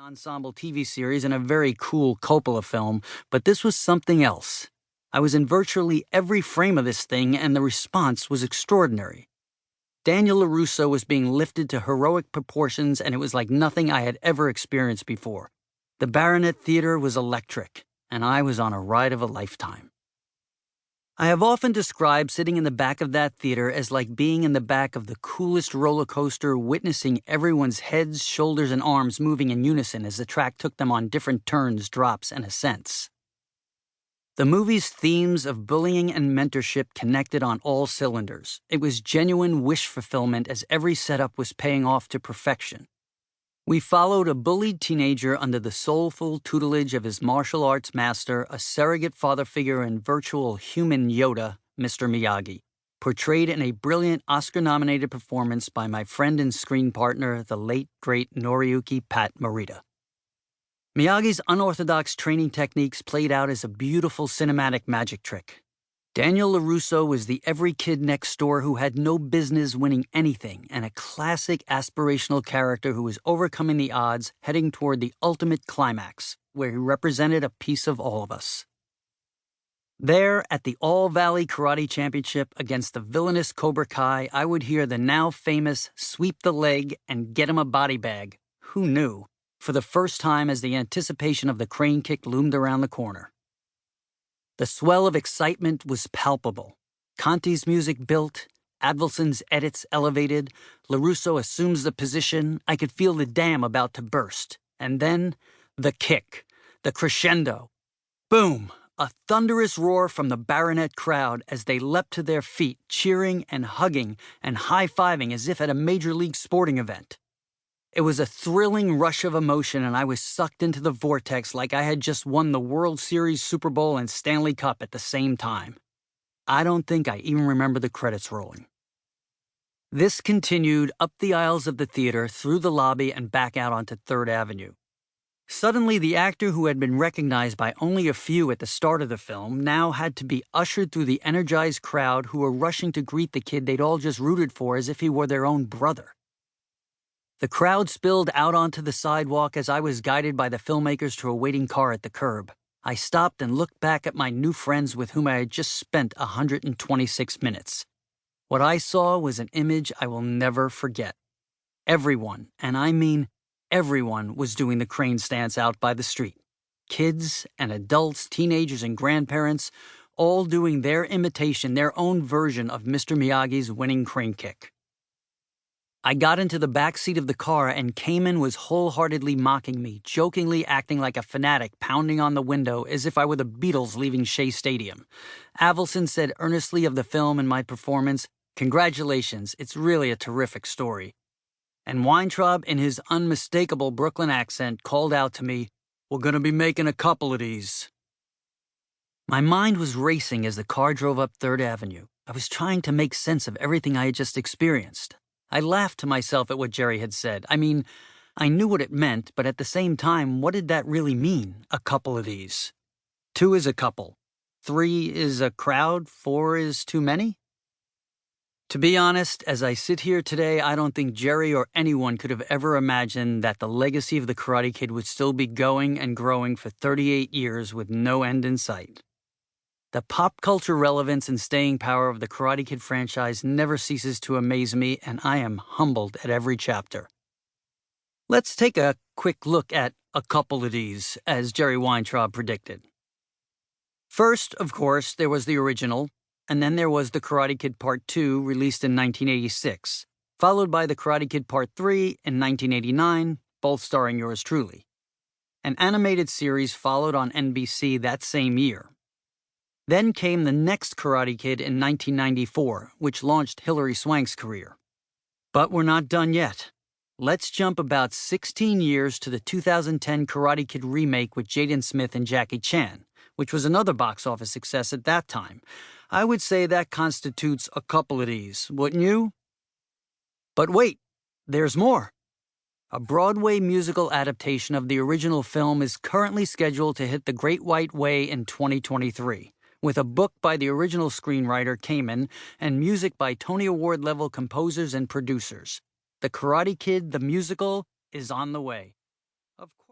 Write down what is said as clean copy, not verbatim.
ensemble TV series and a very cool Coppola film, but this was something else. I was in virtually every frame of this thing, and the response was extraordinary. Daniel LaRusso was being lifted to heroic proportions, and it was like nothing I had ever experienced before. The Baronet Theater was electric, and I was on a ride of a lifetime. I have often described sitting in the back of that theater as like being in the back of the coolest roller coaster, witnessing everyone's heads, shoulders, and arms moving in unison as the track took them on different turns, drops, and ascents. The movie's themes of bullying and mentorship connected on all cylinders. It was genuine wish fulfillment as every setup was paying off to perfection. We followed a bullied teenager under the soulful tutelage of his martial arts master, a surrogate father figure and virtual human Yoda, Mr. Miyagi, portrayed in a brilliant Oscar-nominated performance by my friend and screen partner, the late, great Noriyuki Pat Morita. Miyagi's unorthodox training techniques played out as a beautiful cinematic magic trick. Daniel LaRusso was the every kid next door who had no business winning anything, and a classic aspirational character who was overcoming the odds, heading toward the ultimate climax, where he represented a piece of all of us. There, at the All-Valley Karate Championship against the villainous Cobra Kai, I would hear the now famous sweep the leg and get him a body bag. Who knew? For the first time as the anticipation of the crane kick loomed around the corner. The swell of excitement was palpable. Conti's music built, Advolson's edits elevated, LaRusso assumes the position. I could feel the dam about to burst. And then, the kick, the crescendo. Boom! A thunderous roar from the Baronet crowd as they leapt to their feet, cheering and hugging and high-fiving as if at a major league sporting event. It was a thrilling rush of emotion, and I was sucked into the vortex like I had just won the World Series, Super Bowl, and Stanley Cup at the same time. I don't think I even remember the credits rolling. This continued up the aisles of the theater, through the lobby, and back out onto 3rd Avenue. Suddenly, the actor who had been recognized by only a few at the start of the film now had to be ushered through the energized crowd who were rushing to greet the kid they'd all just rooted for as if he were their own brother. The crowd spilled out onto the sidewalk as I was guided by the filmmakers to a waiting car at the curb. I stopped and looked back at my new friends with whom I had just spent 126 minutes. What I saw was an image I will never forget. Everyone, and I mean everyone, was doing the crane stance out by the street. Kids and adults, teenagers and grandparents, all doing their imitation, their own version of Mr. Miyagi's winning crane kick. I got into the back seat of the car, and Cayman was wholeheartedly mocking me, jokingly acting like a fanatic, pounding on the window as if I were the Beatles leaving Shea Stadium. Avildsen said earnestly of the film and my performance, "Congratulations, it's really a terrific story." And Weintraub, in his unmistakable Brooklyn accent, called out to me, "We're going to be making a couple of these." My mind was racing as the car drove up 3rd Avenue. I was trying to make sense of everything I had just experienced. I laughed to myself at what Jerry had said. I mean, I knew what it meant, but at the same time, what did that really mean, a couple of these? 2 is a couple. 3 is a crowd. 4 is too many? To be honest, as I sit here today, I don't think Jerry or anyone could have ever imagined that the legacy of the Karate Kid would still be going and growing for 38 years with no end in sight. The pop culture relevance and staying power of the Karate Kid franchise never ceases to amaze me, and I am humbled at every chapter. Let's take a quick look at a couple of these, as Jerry Weintraub predicted. First, of course, there was the original, and then there was the Karate Kid Part 2, released in 1986, followed by the Karate Kid Part 3 in 1989, both starring yours truly. An animated series followed on NBC that same year. Then came the next Karate Kid in 1994, which launched Hilary Swank's career. But we're not done yet. Let's jump about 16 years to the 2010 Karate Kid remake with Jaden Smith and Jackie Chan, which was another box office success at that time. I would say that constitutes a couple of these, wouldn't you? But wait, there's more. A Broadway musical adaptation of the original film is currently scheduled to hit the Great White Way in 2023. With a book by the original screenwriter, Cayman, and music by Tony Award-level composers and producers. The Karate Kid, the musical, is on the way. Of course.